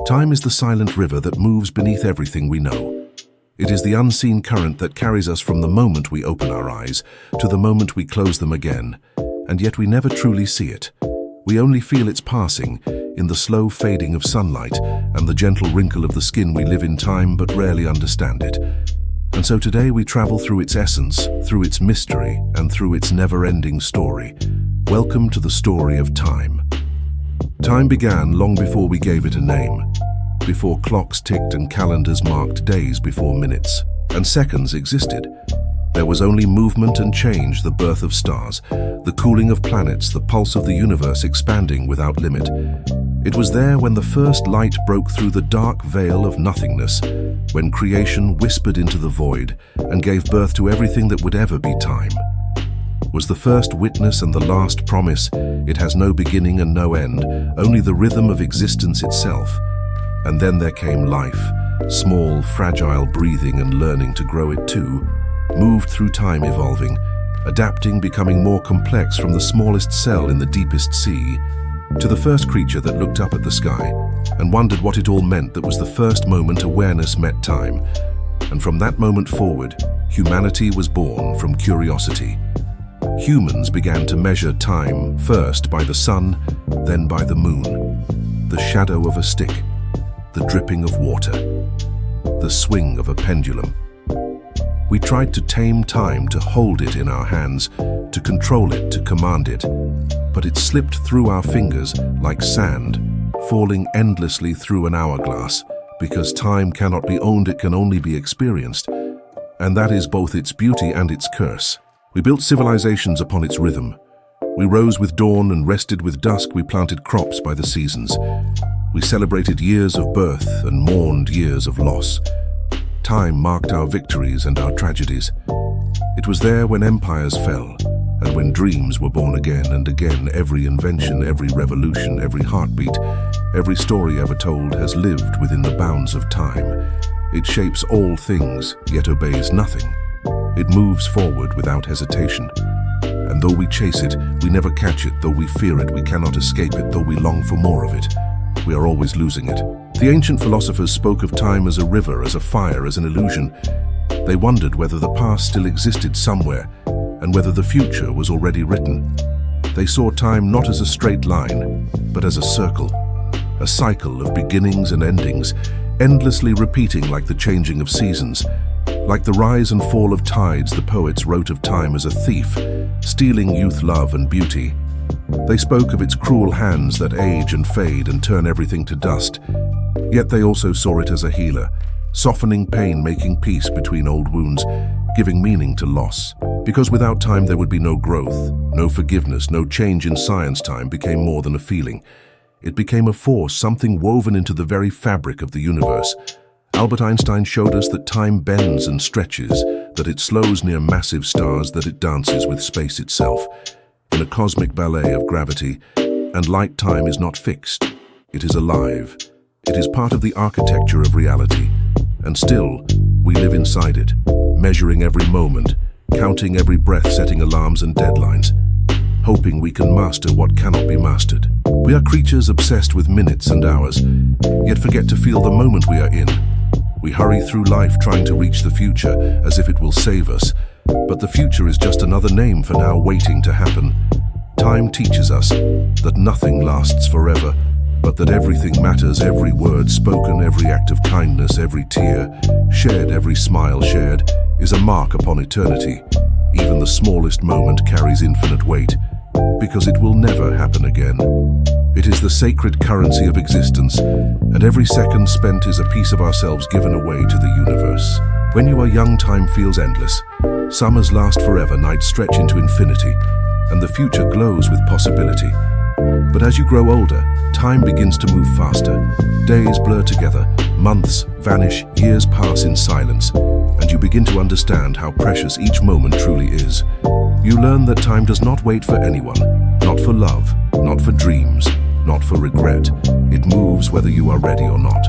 Time is the silent river that moves beneath everything we know. It is the unseen current that carries us from the moment we open our eyes to the moment we close them again, and yet we never truly see it. We only feel its passing in the slow fading of sunlight and the gentle wrinkle of the skin. We live in time but rarely understand it. And so today we travel through its essence, through its mystery, and through its never-ending story. Welcome to the story of time. Time began long before we gave it a name, before clocks ticked and calendars marked days, before minutes and seconds existed. There was only movement and change, the birth of stars, the cooling of planets, the pulse of the universe expanding without limit. It was there when the first light broke through the dark veil of nothingness, when creation whispered into the void and gave birth to everything that would ever be time. Was the first witness and the last promise. It has no beginning and no end, only the rhythm of existence itself. And then there came life, small, fragile, breathing and learning to grow it too, moved through time, evolving, adapting, becoming more complex, from the smallest cell in the deepest sea to the first creature that looked up at the sky and wondered what it all meant. That was the first moment awareness met time. And from that moment forward, humanity was born from curiosity. Humans began to measure time, first by the sun, then by the moon, the shadow of a stick, the dripping of water, the swing of a pendulum. We tried to tame time, to hold it in our hands, to control it, to command it, but it slipped through our fingers like sand, falling endlessly through an hourglass, because time cannot be owned, it can only be experienced, and that is both its beauty and its curse. We built civilizations upon its rhythm. We rose with dawn and rested with dusk. We planted crops by the seasons. We celebrated years of birth and mourned years of loss. Time marked our victories and our tragedies. It was there when empires fell and when dreams were born again and again. Every invention, every revolution, every heartbeat, every story ever told has lived within the bounds of time. It shapes all things, yet obeys nothing. It moves forward without hesitation. And though we chase it, we never catch it. Though we fear it, we cannot escape it. Though we long for more of it, we are always losing it. The ancient philosophers spoke of time as a river, as a fire, as an illusion. They wondered whether the past still existed somewhere, and whether the future was already written. They saw time not as a straight line, but as a circle, a cycle of beginnings and endings, endlessly repeating like the changing of seasons. Like the rise and fall of tides, the poets wrote of time as a thief, stealing youth, love and beauty. They spoke of its cruel hands that age and fade and turn everything to dust. Yet they also saw it as a healer, softening pain, making peace between old wounds, giving meaning to loss. Because without time there would be no growth, no forgiveness, no change in science. Time became more than a feeling. It became a force, something woven into the very fabric of the universe. Albert Einstein showed us that time bends and stretches, that it slows near massive stars, that it dances with space itself, in a cosmic ballet of gravity. And like time is not fixed, it is alive. It is part of the architecture of reality. And still, we live inside it, measuring every moment, counting every breath, setting alarms and deadlines, hoping we can master what cannot be mastered. We are creatures obsessed with minutes and hours, yet forget to feel the moment we are in. We hurry through life trying to reach the future as if it will save us, but the future is just another name for now waiting to happen. Time teaches us that nothing lasts forever, but that everything matters. Every word spoken, every act of kindness, every tear shed, every smile shared is a mark upon eternity. Even the smallest moment carries infinite weight, because it will never happen again. It is the sacred currency of existence, and every second spent is a piece of ourselves given away to the universe. When you are young, time feels endless. Summers last forever, nights stretch into infinity, and the future glows with possibility. But as you grow older, time begins to move faster. Days blur together, months vanish, years pass in silence, and you begin to understand how precious each moment truly is. You learn that time does not wait for anyone, not for love, not for dreams, not for regret. It moves whether you are ready or not.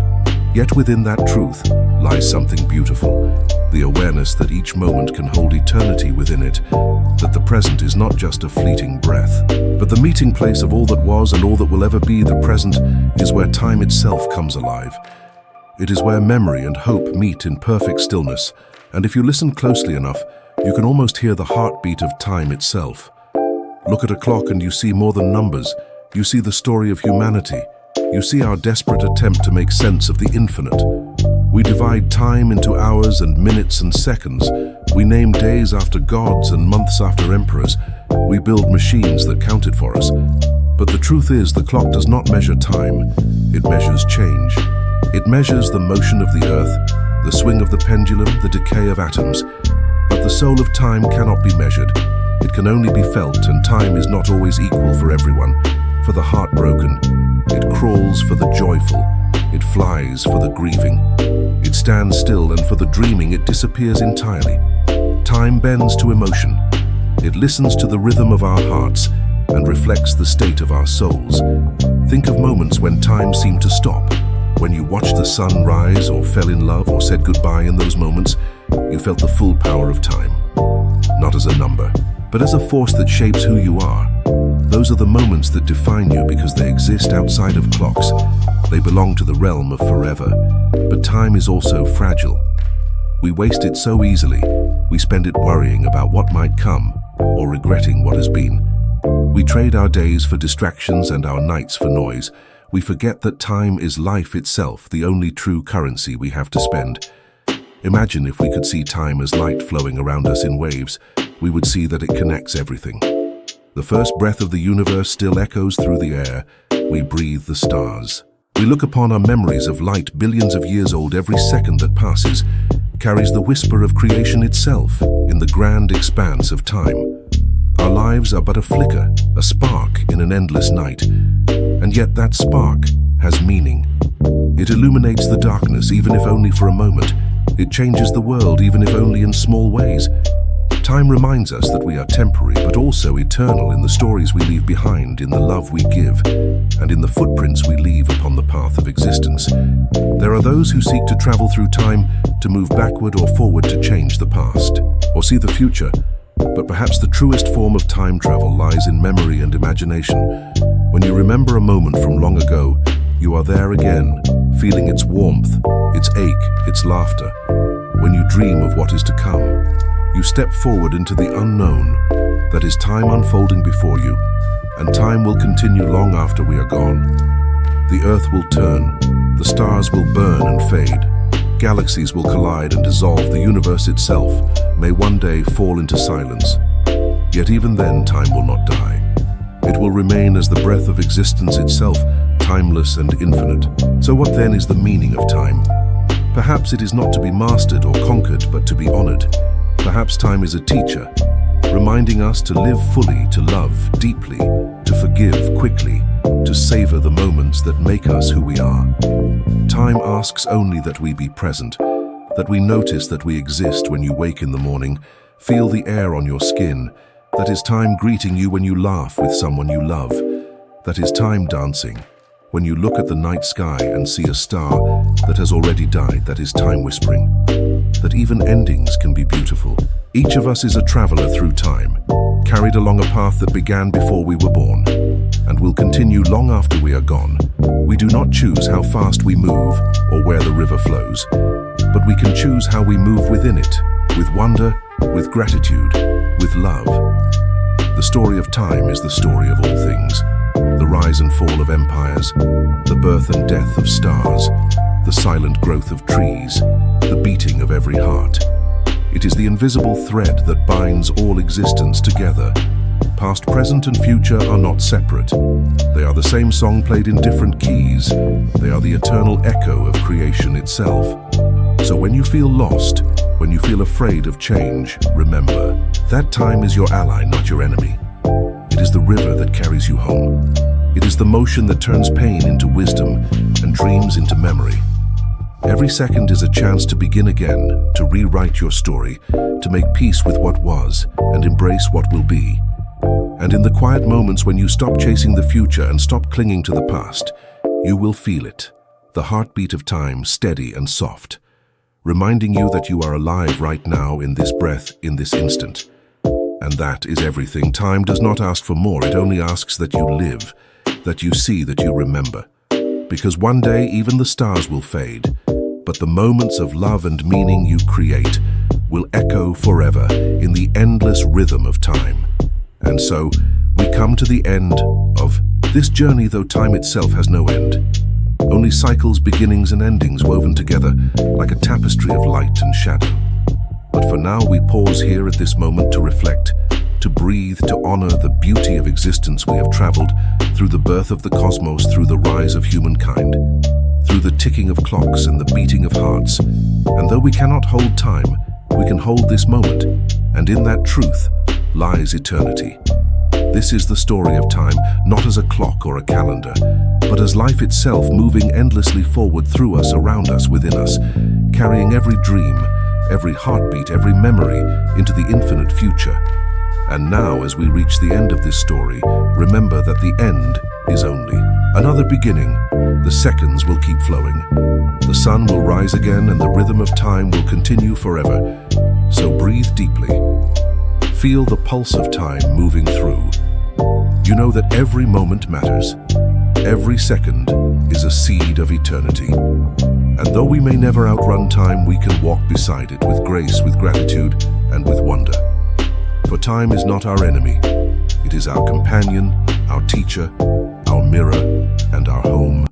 Yet within that truth lies something beautiful, the awareness that each moment can hold eternity within it, that the present is not just a fleeting breath, but the meeting place of all that was and all that will ever be. The present is where time itself comes alive. It is where memory and hope meet in perfect stillness, and if you listen closely enough, you can almost hear the heartbeat of time itself. Look at a clock and you see more than numbers. You see the story of humanity. You see our desperate attempt to make sense of the infinite. We divide time into hours and minutes and seconds. We name days after gods and months after emperors. We build machines that count it for us. But the truth is, the clock does not measure time. It measures change. It measures the motion of the earth, the swing of the pendulum, the decay of atoms. But the soul of time cannot be measured. It can only be felt, and time is not always equal for everyone. For the heartbroken, it crawls for the joyful, it flies for the grieving, it stands still, and for the dreaming it disappears entirely. Time bends to emotion. It listens to the rhythm of our hearts and reflects the state of our souls. Think of moments when time seemed to stop. When you watched the sun rise or fell in love or said goodbye. In those moments, you felt the full power of time. Not as a number, but as a force that shapes who you are. Those are the moments that define you because they exist outside of clocks. They belong to the realm of forever. But time is also fragile. We waste it so easily. We spend it worrying about what might come or regretting what has been. We trade our days for distractions and our nights for noise. We forget that time is life itself, the only true currency we have to spend. Imagine if we could see time as light flowing around us in waves. We would see that it connects everything. The first breath of the universe still echoes through the air. We breathe the stars. We look upon our memories of light billions of years old. Every second that passes carries the whisper of creation itself in the grand expanse of time. Our lives are but a flicker, a spark in an endless night. And yet that spark has meaning. It illuminates the darkness, even if only for a moment. It changes the world, even if only in small ways. Time reminds us that we are temporary, but also eternal in the stories we leave behind, in the love we give, and in the footprints we leave upon the path of existence. There are those who seek to travel through time, to move backward or forward, to change the past, or see the future. But perhaps the truest form of time travel lies in memory and imagination. When you remember a moment from long ago, you are there again, feeling its warmth, its ache, its laughter. When you dream of what is to come, you step forward into the unknown. That is time unfolding before you, and time will continue long after we are gone. The earth will turn, the stars will burn and fade, galaxies will collide and dissolve, the universe itself may one day fall into silence. Yet even then, time will not die. It will remain as the breath of existence itself, timeless and infinite. So what then is the meaning of time? Perhaps it is not to be mastered or conquered, but to be honored. Perhaps time is a teacher, reminding us to live fully, to love deeply, to forgive quickly, to savor the moments that make us who we are. Time asks only that we be present, that we notice that we exist when you wake in the morning, feel the air on your skin. That is time greeting you when you laugh with someone you love. That is time dancing when you look at the night sky and see a star that has already died. That is time whispering that even endings can be beautiful. Each of us is a traveler through time, carried along a path that began before we were born and will continue long after we are gone. We do not choose how fast we move or where the river flows, but we can choose how we move within it, with wonder, with gratitude, with love. The story of time is the story of all things. The rise and fall of empires, the birth and death of stars, the silent growth of trees, the beating of every heart. It is the invisible thread that binds all existence together. Past, present, and future are not separate. They are the same song played in different keys. They are the eternal echo of creation itself. So when you feel lost, when you feel afraid of change, remember that time is your ally, not your enemy. It is the river that carries you home. It is the motion that turns pain into wisdom and dreams into memory. Every second is a chance to begin again, to rewrite your story, to make peace with what was and embrace what will be. And in the quiet moments when you stop chasing the future and stop clinging to the past, you will feel it, the heartbeat of time, steady and soft. reminding you that you are alive right now in this breath, in this instant. And that is everything. Time does not ask for more, it only asks that you live, that you see, that you remember. Because one day even the stars will fade, but the moments of love and meaning you create will echo forever in the endless rhythm of time. And so, we come to the end of this journey, though time itself has no end. Only cycles, beginnings and endings woven together like a tapestry of light and shadow. But for now we pause here at this moment to reflect, to breathe, to honor the beauty of existence we have traveled through the birth of the cosmos, through the rise of humankind, through the ticking of clocks and the beating of hearts. And though we cannot hold time, we can hold this moment, and in that truth lies eternity. This is the story of time, not as a clock or a calendar, but as life itself, moving endlessly forward through us, around us, within us, carrying every dream, every heartbeat, every memory into the infinite future. And now, as we reach the end of this story, remember that the end is only another beginning. The seconds will keep flowing. The sun will rise again and the rhythm of time will continue forever. So breathe deeply. Feel the pulse of time moving through. You know that every moment matters. Every second is a seed of eternity. And though we may never outrun time, we can walk beside it with grace, with gratitude, and with wonder. For time is not our enemy. It is our companion, our teacher, our mirror, and our home.